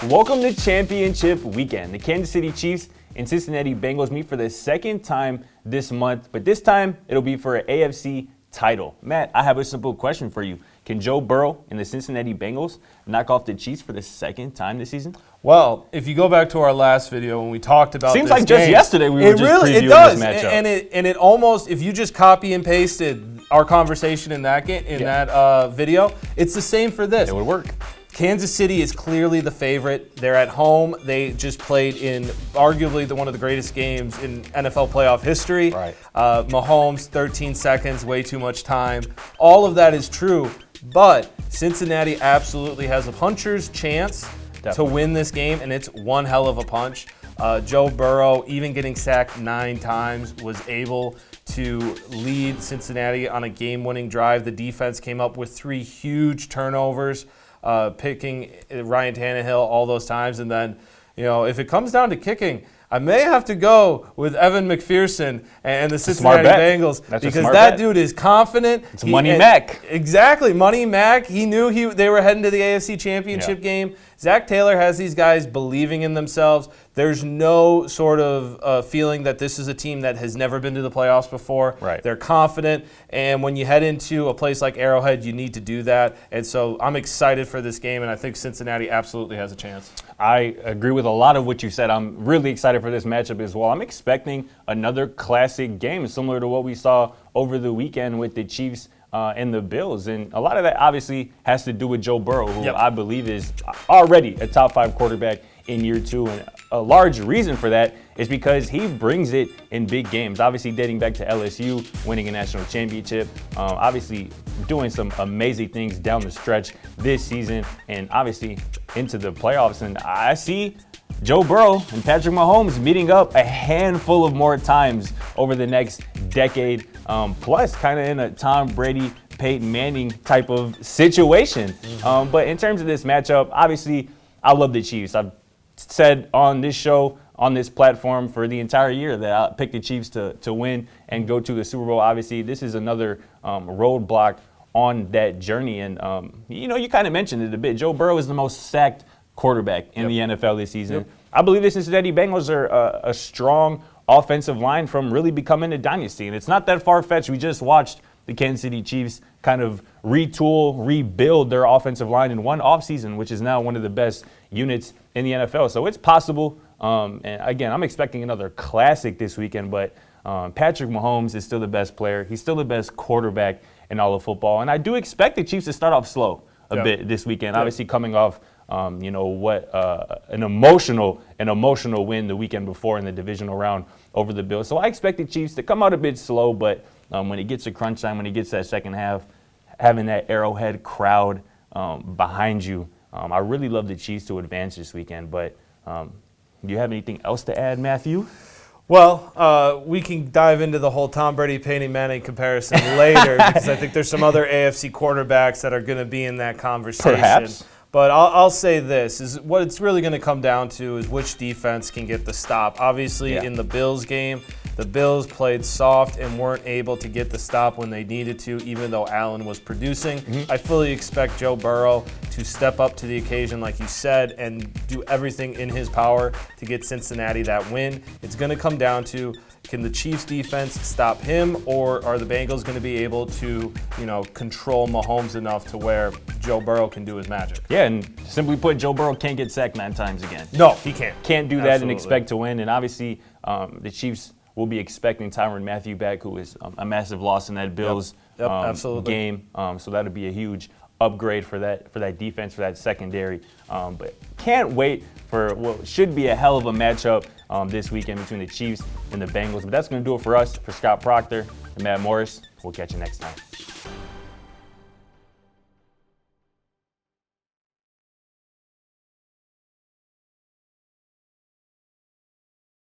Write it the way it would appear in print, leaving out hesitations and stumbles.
Welcome to Championship Weekend. The Kansas City Chiefs and Cincinnati Bengals meet for the second time this month, but this time it'll be for an AFC title. Matt, I have a simple question for you. Can Joe Burrow and the Cincinnati Bengals knock off the Chiefs for the second time this season? Well, if you go back to our last video when we talked about Seems this like just game, yesterday we were just previewing this matchup. And it almost, if you just copy and pasted our conversation in that that video, it's the same for this. It would work. Kansas City is clearly the favorite. They're at home. They just played in arguably one of the greatest games in NFL playoff history. Right. Mahomes, 13 seconds, way too much time. All of that is true, but Cincinnati absolutely has a puncher's chance to win this game, and it's one hell of a punch. Joe Burrow, even getting sacked 9 times, was able to lead Cincinnati on a game-winning drive. The defense came up with 3 huge turnovers, picking Ryan Tannehill all those times. And then, if it comes down to kicking, I may have to go with Evan McPherson and the Cincinnati Bengals because that dude is confident. It's Money Mac. Exactly, Money Mac. He knew they were heading to the AFC Championship game. Zach Taylor has these guys believing in themselves. There's no sort of feeling that this is a team that has never been to the playoffs before. Right. They're confident, and when you head into a place like Arrowhead, you need to do that. And so I'm excited for this game, and I think Cincinnati absolutely has a chance. I agree with a lot of what you said. I'm really excited for this matchup as well. I'm expecting another classic game similar to what we saw over the weekend with the Chiefs and the Bills. And a lot of that obviously has to do with Joe Burrow, who I believe is already a top 5 quarterback in year 2. And a large reason for that is because he brings it in big games. Obviously dating back to LSU, winning a national championship, obviously doing some amazing things down the stretch this season and obviously into the playoffs. And I see Joe Burrow and Patrick Mahomes meeting up a handful of more times over the next decade, plus kind of in a Tom Brady, Peyton Manning type of situation. But in terms of this matchup, obviously I love the Chiefs. I've said on this show, on this platform for the entire year that I picked the Chiefs to win and go to the Super Bowl. Obviously, this is another roadblock on that journey. And, you kind of mentioned it a bit. Joe Burrow is the most sacked quarterback in the NFL this season. I believe the Cincinnati Bengals are a strong offensive line from really becoming a dynasty. And it's not that far-fetched. We just watched the Kansas City Chiefs kind of retool, rebuild their offensive line in one offseason, which is now one of the best units in the NFL. So it's possible. And again, I'm expecting another classic this weekend, but Patrick Mahomes is still the best player. He's still the best quarterback in all of football. And I do expect the Chiefs to start off slow a bit this weekend, obviously coming off an emotional win the weekend before in the divisional round over the Bills. So I expect the Chiefs to come out a bit slow, but when it gets to crunch time, when it gets to that second half, having that Arrowhead crowd behind you, I really love the Chiefs to advance this weekend. But do you have anything else to add, Matthew? Well, we can dive into the whole Tom Brady, Peyton Manning comparison later because I think there's some other AFC quarterbacks that are going to be in that conversation. Perhaps. But I'll say this, is what it's really going to come down to is which defense can get the stop. Obviously, in the Bills game, the Bills played soft and weren't able to get the stop when they needed to, even though Allen was producing. I fully expect Joe Burrow to step up to the occasion, like you said, and do everything in his power to get Cincinnati that win. It's going to come down to, can the Chiefs defense stop him, or are the Bengals going to be able to, control Mahomes enough to where Joe Burrow can do his magic? Yeah, and simply put, Joe Burrow can't get sacked 9 times again. No, he can't. Can't do that and expect to win. And obviously, the Chiefs will be expecting Tyrann Mathieu back, who is a massive loss in that Bills game. So that'll be a huge upgrade for that defense, for that secondary. But can't wait for what should be a hell of a matchup this weekend between the Chiefs and the Bengals. But that's going to do it for us. For Scott Proctor and Matt Morris, we'll catch you next time.